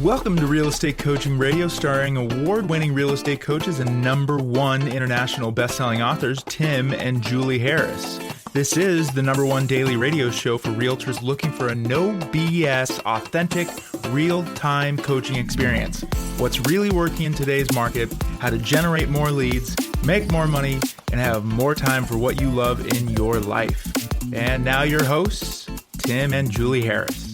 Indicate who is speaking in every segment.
Speaker 1: Welcome to Real Estate Coaching Radio, starring award-winning real estate coaches and #1 international best-selling authors, Tim and Julie Harris. This is the #1 daily radio show for realtors looking for a no BS, authentic, real-time coaching experience. What's really working in today's market, how to generate more leads, make more money, and have more time for what you love in your life. And now your hosts, Tim and Julie Harris.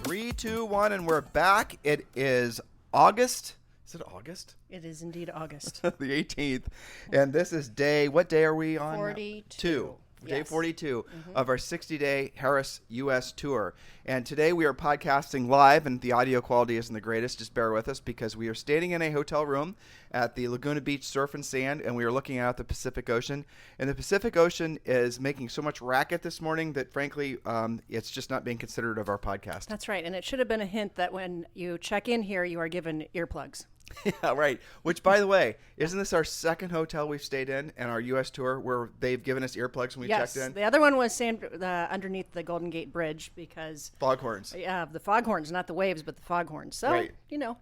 Speaker 2: 3, 2, 1, and we're back. It is August. Is it August?
Speaker 3: It is indeed August.
Speaker 2: The 18th. And this is what day are we on?
Speaker 3: 42.
Speaker 2: Day
Speaker 3: Yes.
Speaker 2: 42 of our 60-day Harris U.S. tour. And today we are podcasting live, and the audio quality isn't the greatest. Just bear with us because we are standing in a hotel room at the Laguna Beach Surf and Sand, and we are looking out the Pacific Ocean. And the Pacific Ocean is making so much racket this morning that, frankly, it's just not being considered of our podcast.
Speaker 3: That's right. And it should have been a hint that when you check in here, you are given earplugs.
Speaker 2: Yeah, right. Which, by the way, isn't this our second hotel we've stayed in our U.S. tour where they've given us earplugs when we checked in?
Speaker 3: The other one was underneath the Golden Gate Bridge because...
Speaker 2: Foghorns.
Speaker 3: Yeah, the foghorns, not the waves, but the foghorns. So,
Speaker 2: right.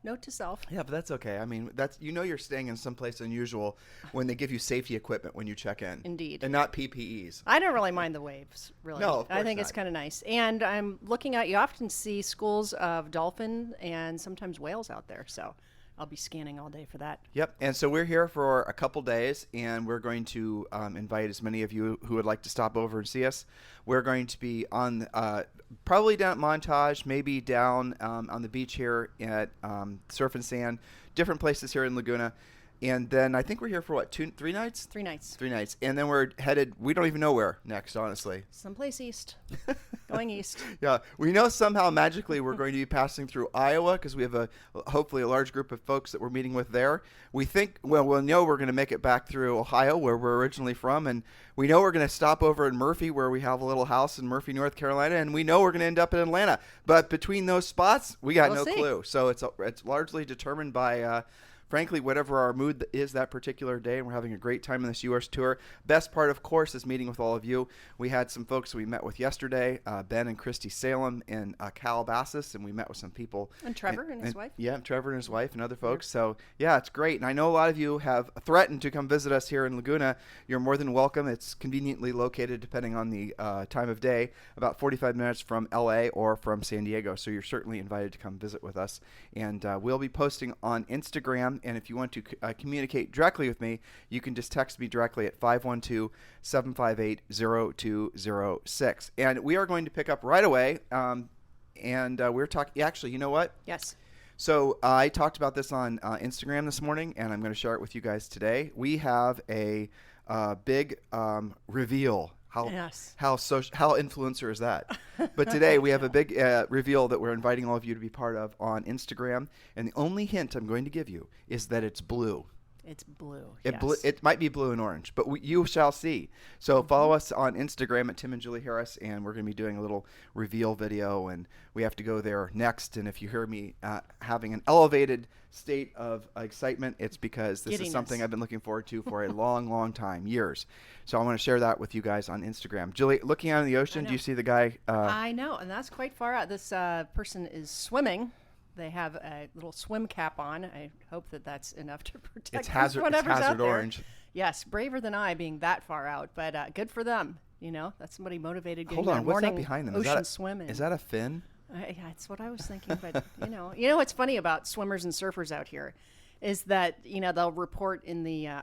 Speaker 3: Note to self.
Speaker 2: Yeah, but that's okay. I mean, you're staying in someplace unusual when they give you safety equipment when you check in.
Speaker 3: Indeed.
Speaker 2: And not PPEs.
Speaker 3: I don't really mind the waves, really.
Speaker 2: No, of course
Speaker 3: I think
Speaker 2: not.
Speaker 3: it's kind of nice. And I'm looking out, you often see schools of dolphin and sometimes whales out there, so... I'll be scanning all day for that.
Speaker 2: Yep. And so we're here for a couple days, and we're going to invite as many of you who would like to stop over and see us. We're going to be on probably down at Montage, maybe down on the beach here at Surf and Sand, different places here in Laguna. And then I think we're here for 3 nights?
Speaker 3: 3 nights.
Speaker 2: 3 nights. And then we're headed, we don't even know where next, honestly.
Speaker 3: Someplace east. Going east.
Speaker 2: Yeah. We know somehow magically we're going to be passing through Iowa because we have hopefully a large group of folks that we're meeting with there. We think, we'll know we're going to make it back through Ohio where we're originally from. And we know we're going to stop over in Murphy where we have a little house in Murphy, North Carolina. And we know we're going to end up in Atlanta. But between those spots, we got no clue. So it's largely determined by... frankly, whatever our mood is that particular day, and we're having a great time in this U.S. tour. Best part, of course, is meeting with all of you. We had some folks we met with yesterday, Ben and Christy Salem in Calabasas, and we met with some people.
Speaker 3: And Trevor and his wife.
Speaker 2: Yeah, Trevor and his wife and other folks. So, yeah, it's great. And I know a lot of you have threatened to come visit us here in Laguna. You're more than welcome. It's conveniently located, depending on the time of day, about 45 minutes from L.A. or from San Diego. So you're certainly invited to come visit with us. And we'll be posting on Instagram. And if you want to communicate directly with me, you can just text me directly at 512-758-0206. And we are going to pick up right away. We're talking, actually, you know what?
Speaker 3: Yes.
Speaker 2: So I talked about this on Instagram this morning, and I'm going to share it with you guys today. We have a big reveal. How influencer is that? But today we have a big reveal that we're inviting all of you to be part of on Instagram. And the only hint I'm going to give you is that it's blue.
Speaker 3: It's blue.
Speaker 2: It might be blue and orange, but you shall see. So follow us on Instagram at Tim and Julie Harris, and we're going to be doing a little reveal video, and we have to go there next. And if you hear me having an elevated state of excitement, it's because this is something I've been looking forward to for a long, long time, years. So I want to share that with you guys on Instagram. Julie, looking out in the ocean, do you see the guy?
Speaker 3: I know, and that's quite far out. This person is swimming. They have a little swim cap on. I hope that that's enough to protect
Speaker 2: it's hazard orange.
Speaker 3: Yes, braver than I being that far out, but good for them. That's somebody motivated getting
Speaker 2: Hold on, what's that
Speaker 3: morning
Speaker 2: behind them?
Speaker 3: ocean swimming.
Speaker 2: Is that a fin?
Speaker 3: Yeah, that's what I was thinking. But what's funny about swimmers and surfers out here is that they'll report in the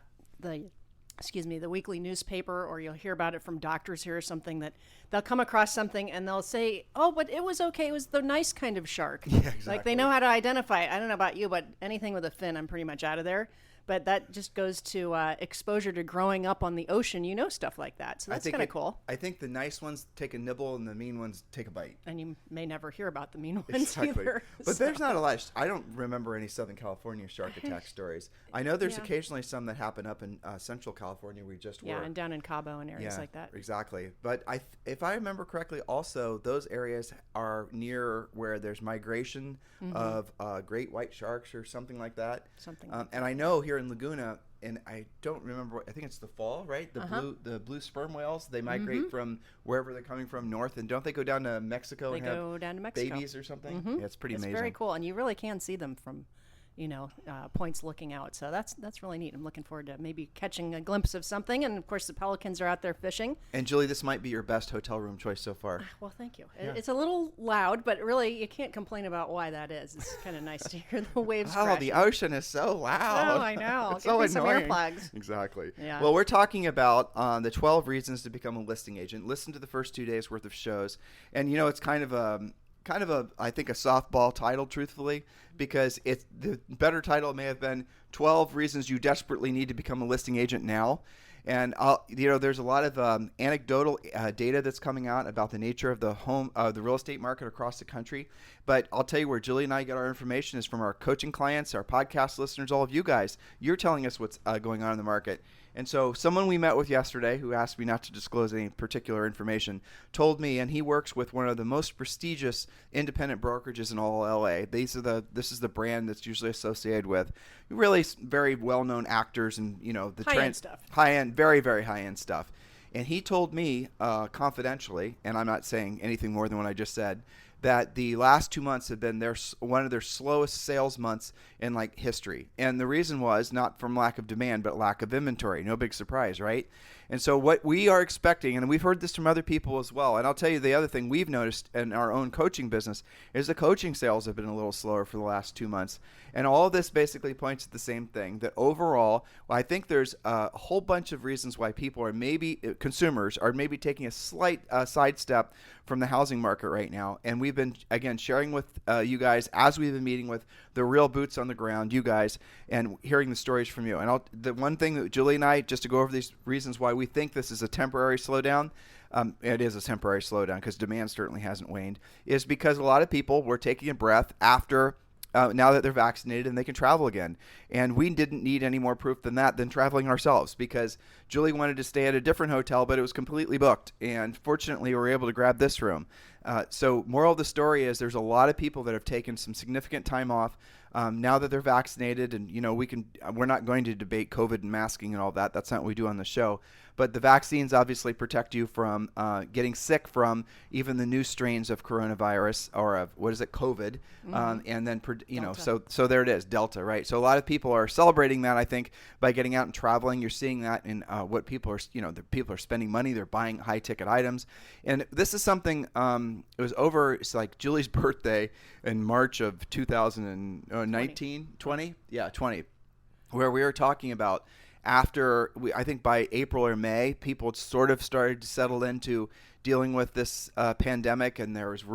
Speaker 3: weekly newspaper, or you'll hear about it from doctors here or something, that they'll come across something and they'll say, oh, but it was okay. It was the nice kind of shark.
Speaker 2: Yeah, exactly.
Speaker 3: Like they know how to identify it. I don't know about you, but anything with a fin, I'm pretty much out of there. But that just goes to exposure to growing up on the ocean. Stuff like that. So that's kind of cool.
Speaker 2: I think the nice ones take a nibble and the mean ones take a bite.
Speaker 3: And you may never hear about the mean ones either.
Speaker 2: But there's not a lot. I don't remember any Southern California shark attack stories. I know there's occasionally some that happen up in Central California. We just were.
Speaker 3: Yeah, and down in Cabo and areas like that.
Speaker 2: Exactly. But if I remember correctly, also those areas are near where there's migration of great white sharks or something like that.
Speaker 3: Something.
Speaker 2: And I know here in Laguna, and I don't remember. I think it's the fall, right? The blue sperm whales. They migrate from wherever they're coming from north, and don't they go down to Mexico and have babies or something? Yeah, it's pretty amazing.
Speaker 3: It's very cool, and you really can see them from points looking out. So that's really neat. I'm looking forward to maybe catching a glimpse of something. And of course, the pelicans are out there fishing.
Speaker 2: And Julie, this might be your best hotel room choice so far.
Speaker 3: Well, thank you. Yeah. It's a little loud, but really, you can't complain about why that is. It's kind of nice to hear the waves crashing.
Speaker 2: The ocean is so loud.
Speaker 3: Oh, I know.
Speaker 2: It's so annoying.
Speaker 3: Some earplugs.
Speaker 2: Exactly.
Speaker 3: Yeah.
Speaker 2: Well, we're talking about the 12 reasons to become a listing agent. Listen to the first 2 days worth of shows, and it's kind of I think a softball title, truthfully, because it's the better title may have been 12 reasons you desperately need to become a listing agent now. And there's a lot of anecdotal data that's coming out about the nature of the real estate market across the country. But I'll tell you where Julie and I get our information is from our coaching clients, our podcast listeners, all of you guys. You're telling us what's going on in the market. And so someone we met with yesterday who asked me not to disclose any particular information told me, and he works with one of the most prestigious independent brokerages in all LA. This is the brand that's usually associated with really very well-known actors and the
Speaker 3: high-end stuff.
Speaker 2: High-end, very, very high-end stuff. And he told me confidentially, and I'm not saying anything more than what I just said, that the last 2 months have been one of their slowest sales months in history. And the reason was not from lack of demand, but lack of inventory. No big surprise, right? And so what we are expecting, and we've heard this from other people as well, and I'll tell you the other thing we've noticed in our own coaching business is the coaching sales have been a little slower for the last 2 months. And all of this basically points to the same thing, that overall, I think there's a whole bunch of reasons why consumers are maybe taking a slight sidestep from the housing market right now. And we've been, again, sharing with you guys as we've been meeting with the real boots on the ground, you guys, and hearing the stories from you. And the one thing that Julie and I, just to go over these reasons why we think this is a temporary slowdown, it is a temporary slowdown because demand certainly hasn't waned, is because a lot of people were taking a breath after now that they're vaccinated and they can travel again. And we didn't need any more proof than traveling ourselves, because Julie wanted to stay at a different hotel, but it was completely booked. And fortunately, we were able to grab this room. So moral of the story is there's a lot of people that have taken some significant time off now that they're vaccinated. And, we're not going to debate COVID and masking and all that. That's not what we do on the show. But the vaccines obviously protect you from getting sick from even the new strains of coronavirus, or of, what is it, COVID. And then, so there it is, Delta, right? So a lot of people are celebrating that, I think, by getting out and traveling. You're seeing that in what people are, people are spending money. They're buying high ticket items. And this is something, it's like Julie's birthday in March of 2019, 20? Yeah, 20, where we were talking about I think by April or May, people sort of started to settle into dealing with this pandemic, and there was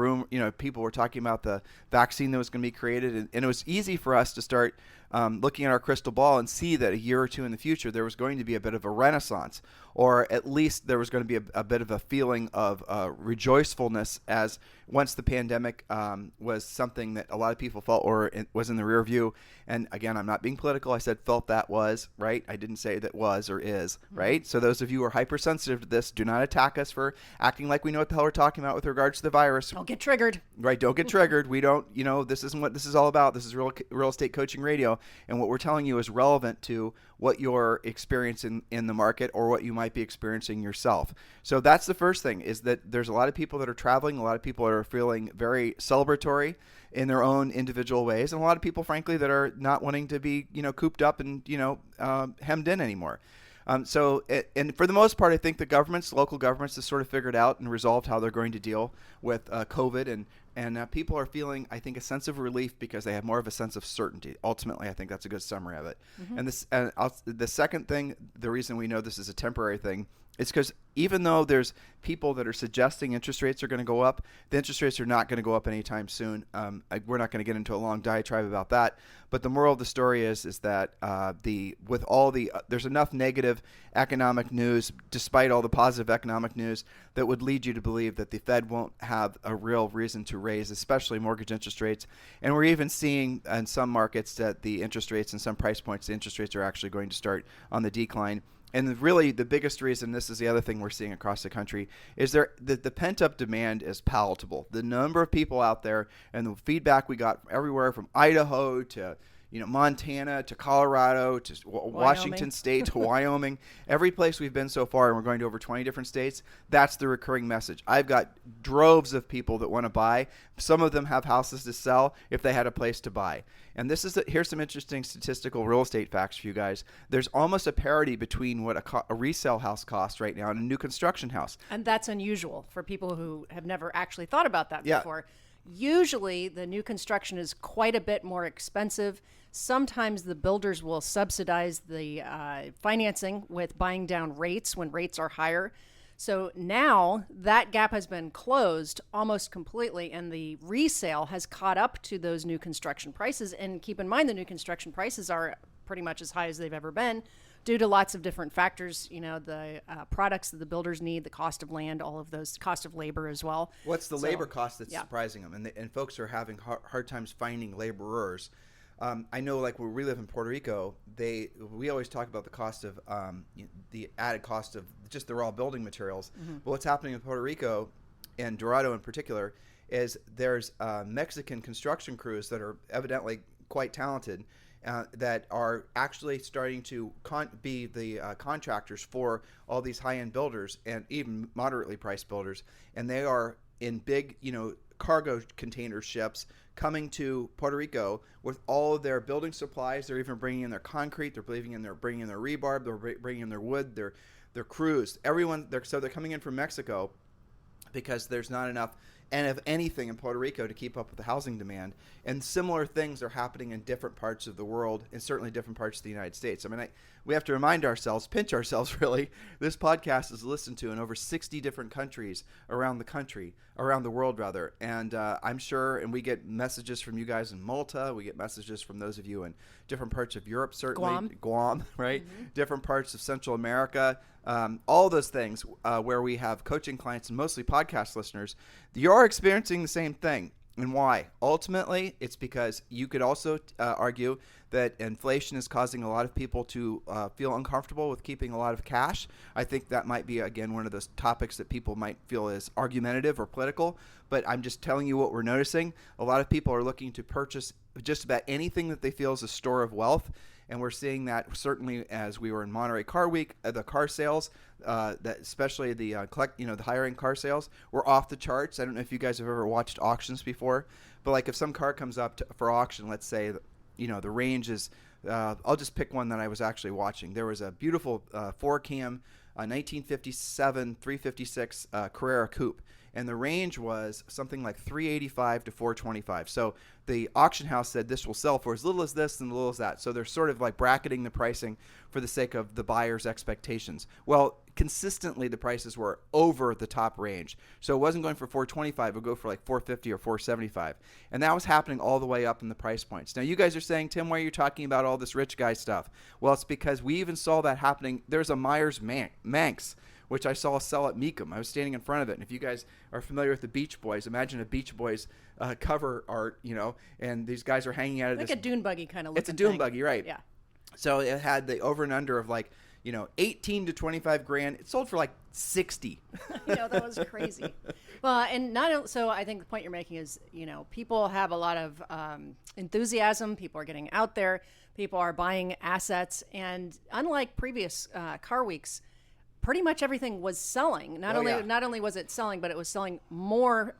Speaker 2: people were talking about the vaccine that was going to be created, and it was easy for us to start looking at our crystal ball and see that a year or two in the future there was going to be a bit of a renaissance, or at least there was going to be a bit of a feeling of rejoicefulness, as once the pandemic was something that a lot of people felt was in the rear view. And again, I'm not being political. I said felt that was, right? I didn't say that was or is, right? So those of you who are hypersensitive to this, do not attack us for acting like we know what the hell we're talking about with regards to the virus.
Speaker 3: Don't get triggered.
Speaker 2: Right, don't get triggered. We don't, this isn't what this is all about. This is real estate coaching radio, and what we're telling you is relevant to what you're experiencing in the market, or what you might be experiencing yourself. So that's the first thing, is that there's a lot of people that are traveling, a lot of people that are feeling very celebratory in their own individual ways, and a lot of people, frankly, that are not wanting to be, cooped up and, hemmed in anymore. And for the most part, I think the local governments have sort of figured out and resolved how they're going to deal with COVID, and people are feeling, I think, a sense of relief because they have more of a sense of certainty. Ultimately, I think that's a good summary of it. And the second thing, the reason we know this is a temporary thing, is because even though there's people that are suggesting interest rates are going to go up, the interest rates are not going to go up anytime soon. We're not going to get into a long diatribe about that. But the moral of the story is that there's enough negative economic news, despite all the positive economic news, that would lead you to believe that the Fed won't have a real reason to raise, especially mortgage interest rates. And we're even seeing in some markets that the interest rates and some price points, the interest rates are actually going to start on the decline. And really, the biggest reason, this is the other thing we're seeing across the country, is the pent-up demand is palatable. The number of people out there and the feedback we got everywhere from Idaho to Montana to Colorado to Washington State to Wyoming, every place we've been so far, and we're going to over 20 different states, that's the recurring message. I've got droves of people that want to buy. Some of them have houses to sell if they had a place to buy. And here's some interesting statistical real estate facts for you guys. There's almost a parity between what a resale house costs right now and a new construction house.
Speaker 3: And that's unusual for people who have never actually thought about that before. Usually the new construction is quite a bit more expensive. Sometimes the builders will subsidize the financing with buying down rates when rates are higher. So now that gap has been closed almost completely, and the resale has caught up to those new construction prices. And keep in mind, the new construction prices are pretty much as high as they've ever been, due to lots of different factors, the products that the builders need, the cost of land, all of those, cost of labor as well.
Speaker 2: What's the labor cost that's surprising them? And folks are having hard times finding laborers. I know, like where we live in Puerto Rico, we always talk about the cost of the added cost of just the raw building materials. Mm-hmm. But what's happening in Puerto Rico, and Dorado in particular, is there's Mexican construction crews that are evidently quite talented, that are actually starting to be the contractors for all these high-end builders and even moderately priced builders. And they are in big, cargo container ships coming to Puerto Rico with all of their building supplies. They're even bringing in their concrete. They're bringing in their rebar. They're bringing in their wood, their crews. So they're coming in from Mexico because there's not enough of anything in Puerto Rico to keep up with the housing demand. And similar things are happening in different parts of the world, and certainly different parts of the United States. I mean, we have to remind ourselves, pinch ourselves really, this podcast is listened to in over 60 different countries around the world rather. And I'm sure, and we get messages from you guys in Malta, we get messages from those of you in different parts of Europe, certainly. Guam, right? Mm-hmm. Different parts of Central America. All those things where we have coaching clients and mostly podcast listeners, you're experiencing the same thing. And why? Ultimately, it's because you could also argue that inflation is causing a lot of people to feel uncomfortable with keeping a lot of cash. I think that might be, again, one of those topics that people might feel is argumentative or political. But I'm just telling you what we're noticing. A lot of people are looking to purchase just about anything that they feel is a store of wealth. And we're seeing that certainly as we were in Monterey Car Week, the car sales, that especially the the higher end car sales, were off the charts. I don't know if you guys have ever watched auctions before, but like if some car comes up for auction, let's say, the range is, I'll just pick one that I was actually watching. There was a beautiful 4-cam 1957 356 Carrera Coupe. And the range was something like $385 to $425. So the auction house said this will sell for as little as this and as little as that. So they're sort of like bracketing the pricing for the sake of the buyer's expectations. Well, consistently the prices were over the top range. So it wasn't going for $425. It would go for like $450 or $475. And that was happening all the way up in the price points. Now you guys are saying, Tim, why are you talking about all this rich guy stuff? Well, it's because we even saw that happening. There's a Myers Manx, which I saw sell at Meekum. I was standing in front of it. And if you guys are familiar with the Beach Boys, imagine a Beach Boys cover art, and these guys are hanging out of
Speaker 3: like
Speaker 2: this.
Speaker 3: a dune buggy kind of looking
Speaker 2: It's a dune
Speaker 3: thing.
Speaker 2: buggy, right.
Speaker 3: Yeah.
Speaker 2: So it had the over and under of like, 18 to 25 grand. It sold for like 60.
Speaker 3: That was crazy. Well, and so I think the point you're making is, people have a lot of enthusiasm. People are getting out there. People are buying assets. And unlike previous car weeks, pretty much everything was selling. Not only was it selling, but it was selling more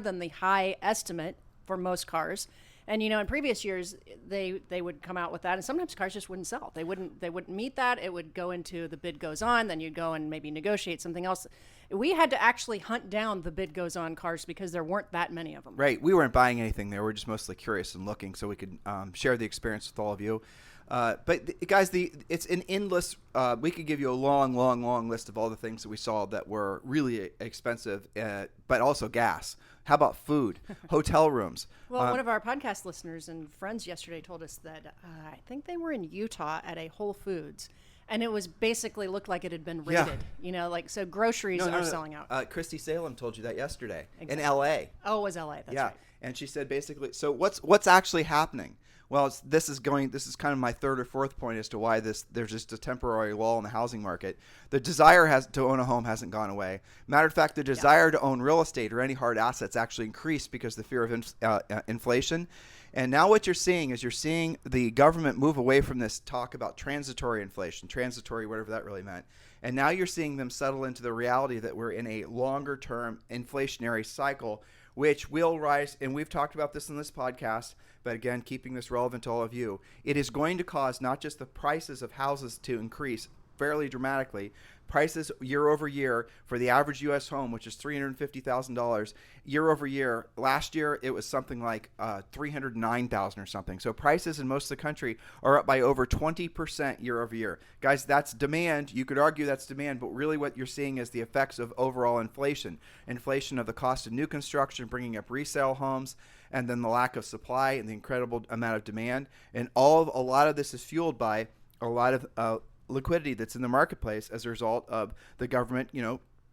Speaker 3: than the high estimate for most cars. And in previous years they would come out with that, and sometimes cars just wouldn't sell. They wouldn't meet that. It would go into the bid goes on, then you'd go and maybe negotiate something else. We had to actually hunt down the bid goes on cars because there weren't that many of them.
Speaker 2: Right. We weren't buying anything there. We're just mostly curious and looking so we could share the experience with all of you. But guys, it's an endless. We could give you a long list of all the things that we saw that were really expensive, but also gas. How about food, hotel rooms?
Speaker 3: Well, one of our podcast listeners and friends yesterday told us that I think they were in Utah at a Whole Foods, and it was basically looked like it had been
Speaker 2: Yeah.
Speaker 3: raided. You know, like so groceries are selling out.
Speaker 2: Christy Salem told you that yesterday in
Speaker 3: Exactly.
Speaker 2: L.A.
Speaker 3: Oh, it was LA. That's
Speaker 2: Yeah,
Speaker 3: right.
Speaker 2: and she said basically. So what's actually happening? Well, this is kind of my third or fourth point as to why there's just a temporary lull in the housing market. The desire to own a home hasn't gone away. Matter of fact, the desire to own real estate or any hard assets actually increased because of the fear of inflation. And now what you're seeing is the government move away from this talk about transitory inflation, whatever that really meant. And now you're seeing them settle into the reality that we're in a longer-term inflationary cycle, which will rise. And we've talked about this in this podcast, but again, keeping this relevant to all of you, it is going to cause not just the prices of houses to increase fairly dramatically. Prices year over year for the average U.S. home, which is $350,000 year over year. Last year, it was something like $309,000 or something. So prices in most of the country are up by over 20% year over year. Guys, that's demand. You could argue that's demand, but really what you're seeing is the effects of overall inflation. Inflation of the cost of new construction, bringing up resale homes, and then the lack of supply and the incredible amount of demand. And a lot of this is fueled by a lot of liquidity that's in the marketplace as a result of the government,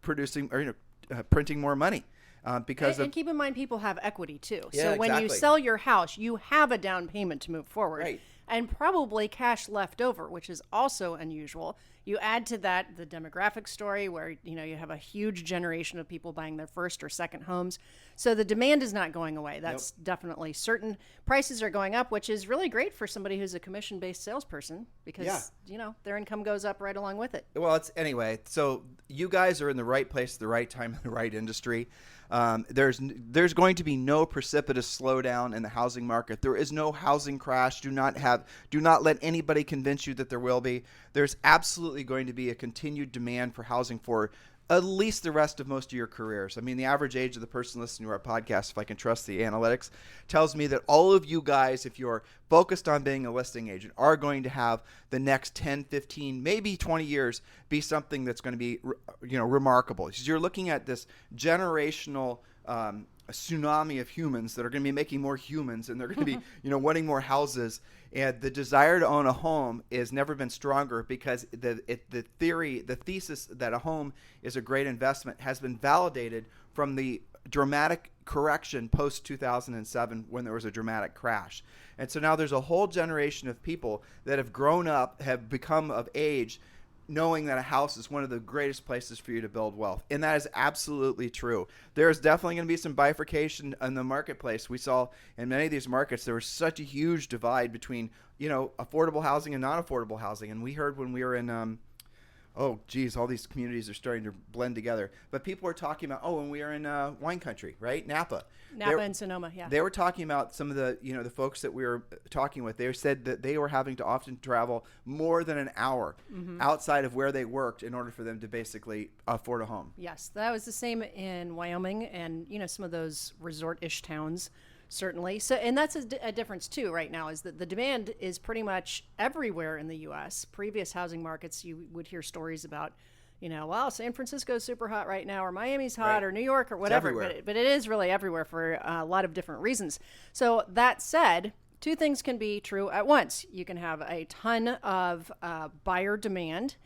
Speaker 2: producing or printing more money. Because
Speaker 3: and keep in mind, people have equity too.
Speaker 2: Yeah,
Speaker 3: so when you
Speaker 2: exactly.
Speaker 3: sell your house, you have a down payment to move forward,
Speaker 2: Right.
Speaker 3: and probably cash left over, which is also unusual. You add to that the demographic story, where you have a huge generation of people buying their first or second homes. So the demand is not going away. That's definitely certain. Prices are going up, which is really great for somebody who's a commission-based salesperson because their income goes up right along with it.
Speaker 2: Well, anyway. So you guys are in the right place at the right time in the right industry. There's going to be no precipitous slowdown in the housing market. There is no housing crash. Do not let anybody convince you that there will be. There's absolutely going to be a continued demand for housing for at least the rest of most of your careers. I mean, the average age of the person listening to our podcast, if I can trust the analytics, tells me that all of you guys, if you're focused on being a listing agent, are going to have the next 10, 15, maybe 20 years be something that's going to be, remarkable. Because you're looking at this generational a tsunami of humans that are going to be making more humans, and they're going to be, wanting more houses. And the desire to own a home has never been stronger because the thesis that a home is a great investment has been validated from the dramatic correction post 2007 when there was a dramatic crash. And so now there's a whole generation of people that have grown up, have become of age, knowing that a house is one of the greatest places for you to build wealth. And that is absolutely true. There's definitely going to be some bifurcation in the marketplace. We saw in many of these markets, there was such a huge divide between, affordable housing and non-affordable housing. And we heard when we were in, all these communities are starting to blend together. But people were talking about, when we are in wine country, right? Napa
Speaker 3: and Sonoma, yeah.
Speaker 2: They were talking about some of the, the folks that we were talking with. They said that they were having to often travel more than an hour outside of where they worked in order for them to basically afford a home.
Speaker 3: Yes, that was the same in Wyoming and, some of those resort-ish towns, certainly. So, and that's a difference too right now, is that the demand is pretty much everywhere in the U.S. Previous housing markets, you would hear stories about, San Francisco's super hot right now, or Miami's hot, or New York, or whatever. But it is really everywhere for a lot of different reasons. So that said, two things can be true at once. You can have a ton of buyer demand,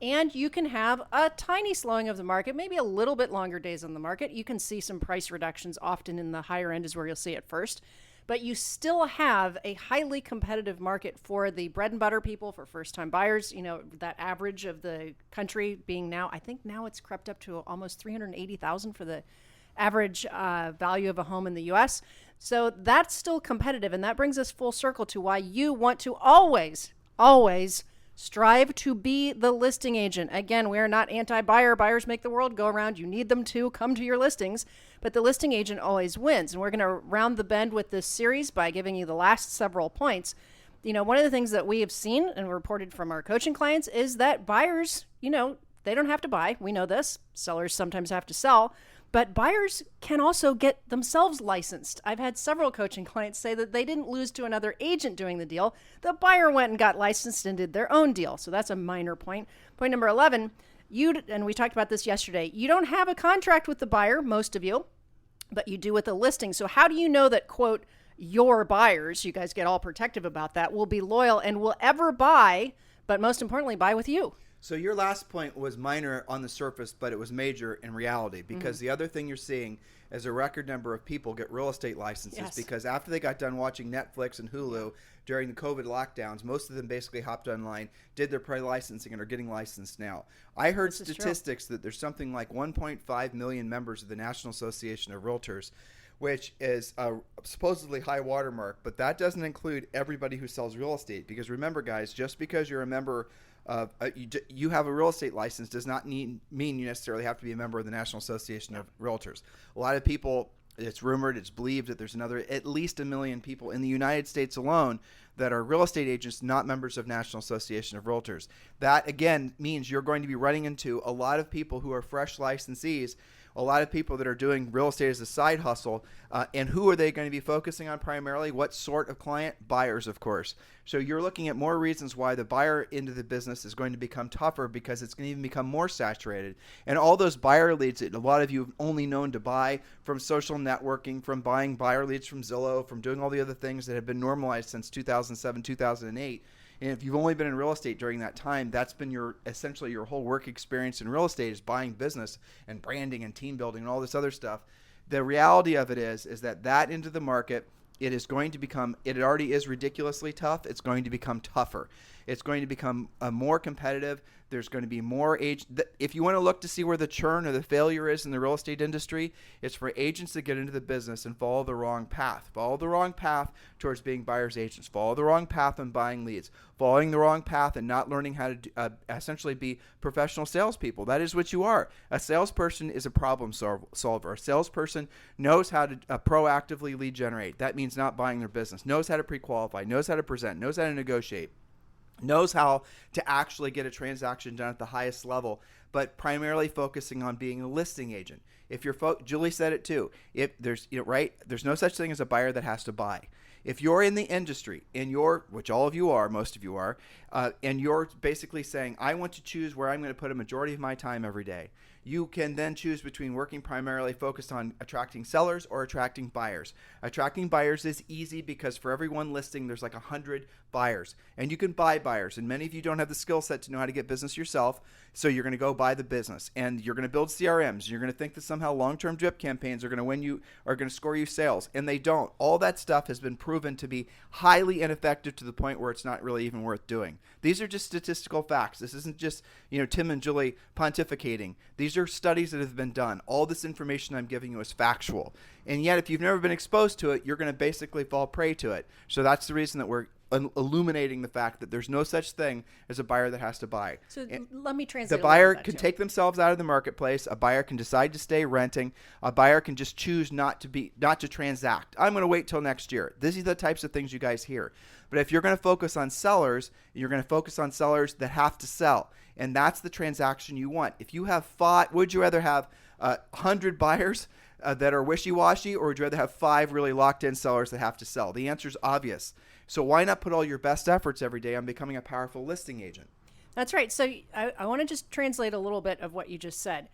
Speaker 3: and you can have a tiny slowing of the market, maybe a little bit longer days on the market. You can see some price reductions. Often in the higher end is where you'll see it first. But you still have a highly competitive market for the bread and butter people, for first-time buyers. That average of the country being now, I think now it's crept up to almost $380,000 for the average value of a home in the U.S. So that's still competitive, and that brings us full circle to why you want to always strive to be the listing agent. Again, we are not anti-buyer. Buyers make the world go around. You need them to come to your listings, but the listing agent always wins. And we're going to round the bend with this series by giving you the last several points. One of the things that we have seen and reported from our coaching clients is that buyers, they don't have to buy. We know this. Sellers sometimes have to sell. But buyers can also get themselves licensed. I've had several coaching clients say that they didn't lose to another agent doing the deal. The buyer went and got licensed and did their own deal. So that's a minor point. Point number 11, and we talked about this yesterday, you don't have a contract with the buyer, most of you, but you do with the listing. So how do you know that, quote, your buyers, you guys get all protective about that, will be loyal and will ever buy but most importantly, buy with you.
Speaker 2: So your last point was minor on the surface, but it was major in reality, because the other thing you're seeing is a record number of people get real estate licenses.
Speaker 3: Yes.
Speaker 2: Because after they got done watching Netflix and Hulu during the COVID lockdowns, most of them basically hopped online, did their pre-licensing, and are getting licensed now. I heard statistics that there's something like 1.5 million members of the National Association of Realtors, which is a supposedly high watermark, but that doesn't include everybody who sells real estate. Because remember, guys, just because you're a member you have a real estate license does not mean you necessarily have to be a member of the National Association of Realtors. A lot of people, it's rumored, it's believed that there's at least 1 million people in the United States alone that are real estate agents, not members of National Association of Realtors. That, again, means you're going to be running into a lot of people who are fresh licensees, a lot of people that are doing real estate as a side hustle. And who are they going to be focusing on primarily? What sort of client? Buyers, of course. So you're looking at more reasons why the buyer into the business is going to become tougher, because it's going to even become more saturated. And all those buyer leads that a lot of you have only known to buy from social networking, from buying buyer leads from Zillow, from doing all the other things that have been normalized since 2007, 2008. And if you've only been in real estate during that time, that's been essentially your whole work experience in real estate, is buying business and branding and team building and all this other stuff. The reality of it is that into the market, it is going to become, it already is ridiculously tough. It's going to become tougher. It's going to become more competitive. There's going to be more if you want to look to see where the churn or the failure is in the real estate industry, it's for agents that get into the business and follow the wrong path. Follow the wrong path towards being buyer's agents. Follow the wrong path on buying leads. Following the wrong path and not learning how to essentially be professional salespeople. That is what you are. A salesperson is a problem solver. A salesperson knows how to proactively lead generate. That means not buying their business. Knows how to pre-qualify. Knows how to present. Knows how to negotiate. Knows how to actually get a transaction done at the highest level, but primarily focusing on being a listing agent. If you're Julie said it too. If there's there's no such thing as a buyer that has to buy. If you're in the industry which all of you are, most of you are, and you're basically saying, I want to choose where I'm going to put a majority of my time every day, you can then choose between working primarily focused on attracting sellers or attracting buyers. Attracting buyers is easy because for every one listing, there's like 100 buyers. And you can buy buyers. And many of you don't have the skill set to know how to get business yourself. So you're going to go buy the business. And you're going to build CRMs. You're going to think that somehow long-term drip campaigns are going to score you sales. And they don't. All that stuff has been proven to be highly ineffective to the point where it's not really even worth doing. These are just statistical facts. This isn't just, Tim and Julie pontificating. These are studies that have been done. All this information I'm giving you is factual. And yet, if you've never been exposed to it, you're going to basically fall prey to it. So that's the reason that we're illuminating the fact that there's no such thing as a buyer that has to buy.
Speaker 3: So let me translate.
Speaker 2: The buyer can take themselves out of the marketplace. A buyer can decide to stay renting. A buyer can just choose not to transact. I'm going to wait till next year. These are the types of things you guys hear. But if you're going to focus on sellers, you're going to focus on sellers that have to sell. And that's the transaction you want. If you have would you rather have 100 buyers that are wishy-washy, or would you rather have 5 really locked-in sellers that have to sell? The answer is obvious. So why not put all your best efforts every day on becoming a powerful listing agent?
Speaker 3: That's right. So I want to just translate a little bit of what you just said.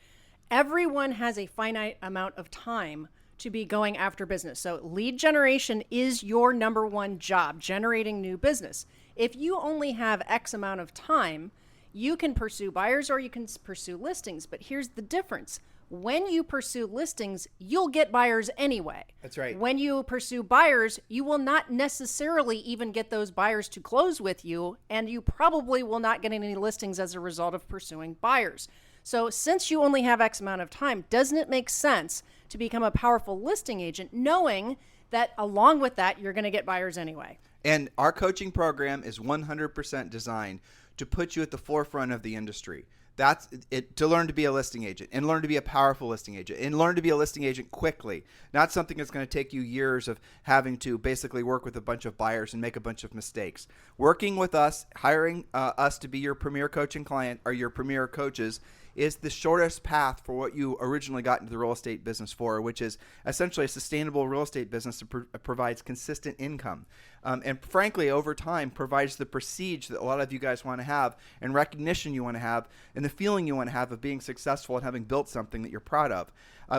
Speaker 3: Everyone has a finite amount of time to be going after business. So lead generation is your number one job, generating new business. If you only have X amount of time, you can pursue buyers or you can pursue listings. But here's the difference. When you pursue listings, you'll get buyers anyway.
Speaker 2: That's right.
Speaker 3: When you pursue buyers, you will not necessarily even get those buyers to close with you, and you probably will not get any listings as a result of pursuing buyers. So since you only have X amount of time, doesn't it make sense to become a powerful listing agent, knowing that along with that, you're going to get buyers anyway?
Speaker 2: And our coaching program is 100% designed to put you at the forefront of the industry. That's it, to learn to be a listing agent and learn to be a powerful listing agent and learn to be a listing agent quickly. Not something that's going to take you years of having to basically work with a bunch of buyers and make a bunch of mistakes. Working with us, hiring us to be your premier coaching client or your premier coaches is the shortest path for what you originally got into the real estate business for, which is essentially a sustainable real estate business that provides consistent income. And frankly, over time, provides the prestige that a lot of you guys want to have, and recognition you want to have, and the feeling you want to have of being successful and having built something that you're proud of.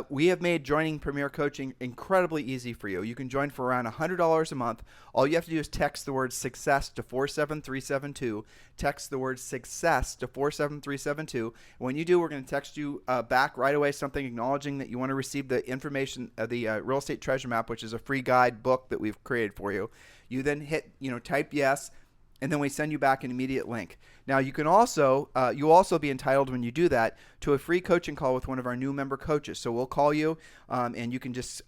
Speaker 2: We have made joining Premier Coaching incredibly easy for you. You can join for around $100 a month. All you have to do is text the word success to 47372. Text the word success to 47372. When you do, we're going to text you back right away something acknowledging that you want to receive the information, the Real Estate Treasure Map, which is a free guide book that we've created for you. You then hit, type yes, and then we send you back an immediate link. Now, you can also, you'll also be entitled when you do that to a free coaching call with one of our new member coaches. So we'll call you, and you can just,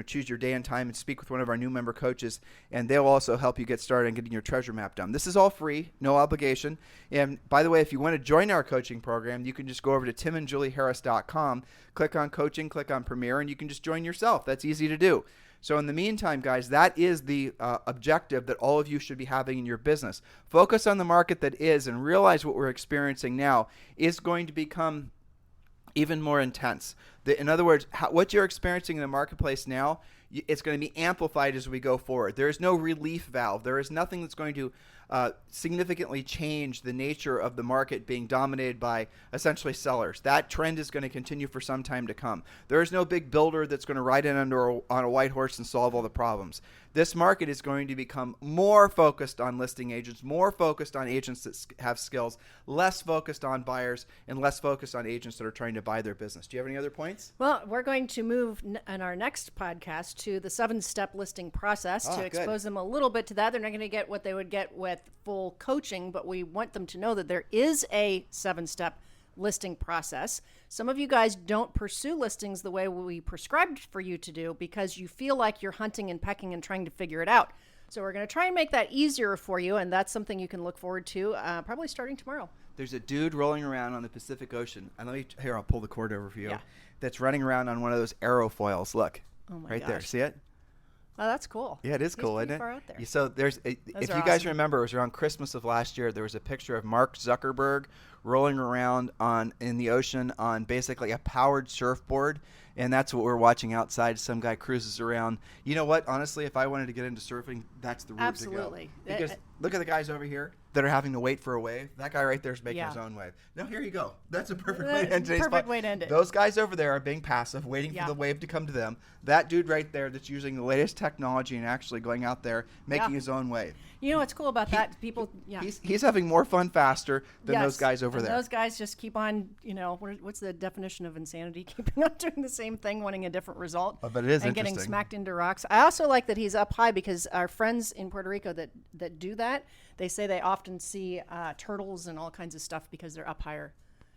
Speaker 2: choose your day and time and speak with one of our new member coaches, and they'll also help you get started on getting your treasure map done. This is all free, no obligation. And by the way, if you want to join our coaching program, you can just go over to timandjulieharris.com, click on coaching, click on Premier, and you can just join yourself. That's easy to do. So in the meantime, guys, that is the objective that all of you should be having in your business. Focus on the market that is, and realize what we're experiencing now is going to become even more intense. In other words, what you're experiencing in the marketplace now, it's going to be amplified as we go forward. There is no relief valve. There is nothing that's going to significantly change the nature of the market being dominated by essentially sellers. That trend is going to continue for some time to come. There is no big builder that's going to ride in on a white horse and solve all the problems. This market is going to become more focused on listing agents, more focused on agents that have skills, less focused on buyers, and less focused on agents that are trying to buy their business. Do you have any other points?
Speaker 3: Well, we're going to move in our next podcast to the 7-step listing process to expose them a little bit to that. They're not going to get what they would get with full coaching, but we want them to know that there is a 7-step listing process. Some of you guys don't pursue listings the way we prescribed for you to do because you feel like you're hunting and pecking and trying to figure it out. So we're going to try and make that easier for you, and that's something you can look forward to probably starting tomorrow.
Speaker 2: There's a dude rolling around on the Pacific Ocean. And here, I'll pull the cord over for you. Yeah. That's running around on one of those aerofoils. Look, right there. See it?
Speaker 3: Oh, that's cool.
Speaker 2: Yeah, it is cool, isn't it?
Speaker 3: Far out there.
Speaker 2: So if you guys remember, it was around Christmas of last year. There was a picture of Mark Zuckerberg rolling around in the ocean on basically a powered surfboard, and that's what we're watching outside. Some guy cruises around. You know what? Honestly, if I wanted to get into surfing, that's the route to go. Because look at the guys over here that are having to wait for a wave. That guy right there is making his own wave. Now, here you go. That's a perfect way to end today's
Speaker 3: Perfect way to end it.
Speaker 2: Those guys over there are being passive, waiting for the wave to come to them. That dude right there that's using the latest technology and actually going out there making his own wave.
Speaker 3: You know what's cool about that? People,
Speaker 2: he's having more fun faster than those guys over there.
Speaker 3: Those guys just keep on, what's the definition of insanity? Keeping on doing the same thing, wanting a different result.
Speaker 2: But it is
Speaker 3: and
Speaker 2: interesting.
Speaker 3: Getting smacked into rocks. I also like that he's up high because our friends in Puerto Rico that do that, they say they often see turtles and all kinds of stuff because they're up higher.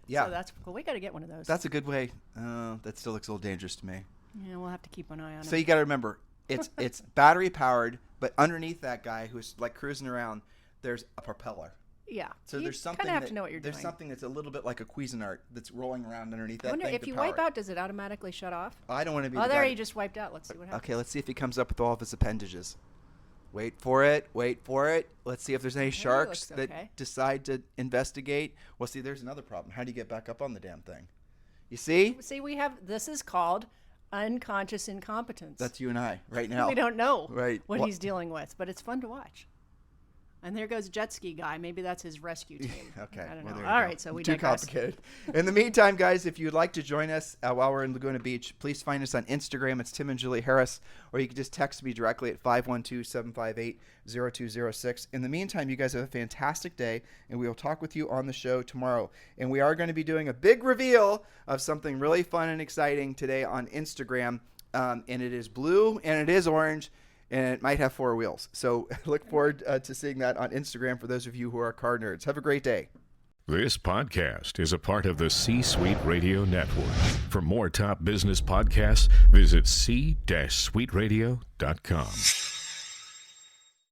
Speaker 2: Yeah.
Speaker 3: So that's cool. We got to get one of those.
Speaker 2: That's a good way. That still looks a little dangerous to me.
Speaker 3: Yeah, we'll have to keep an eye on it.
Speaker 2: So you got to remember, it's battery powered, but underneath that guy who's like cruising around, there's a propeller.
Speaker 3: Yeah.
Speaker 2: So there's something
Speaker 3: kind of have to know what you're doing.
Speaker 2: There's something that's a little bit like a Cuisinart that's rolling around underneath that
Speaker 3: I wonder
Speaker 2: thing
Speaker 3: if you wipe out, does it automatically shut off?
Speaker 2: I don't want to be.
Speaker 3: Oh, there he just wiped out. Let's see what happens.
Speaker 2: Okay, let's see if he comes up with all of his appendages. Wait for it. Let's see if there's any sharks that decide to investigate. Well, see, there's another problem. How do you get back up on the damn thing? You see?
Speaker 3: See, this is called unconscious incompetence.
Speaker 2: That's you and I right now.
Speaker 3: We don't know
Speaker 2: what
Speaker 3: he's dealing with, but it's fun to watch. And there goes jet ski guy. Maybe that's his rescue team.
Speaker 2: Okay.
Speaker 3: I don't know. All right, so we
Speaker 2: Too
Speaker 3: digress.
Speaker 2: complicated. In the meantime, guys, if you'd like to join us while we're in Laguna Beach, please find us on Instagram. It's Tim and Julie Harris, or you can just text me directly at 512-758-0206. In the meantime, you guys have a fantastic day, and we will talk with you on the show tomorrow. And we are going to be doing a big reveal of something really fun and exciting today on Instagram, and it is blue and it is orange. And it might have 4 wheels. So look forward to seeing that on Instagram for those of you who are car nerds. Have a great day.
Speaker 4: This podcast is a part of the C-Suite Radio Network. For more top business podcasts, visit c-suiteradio.com.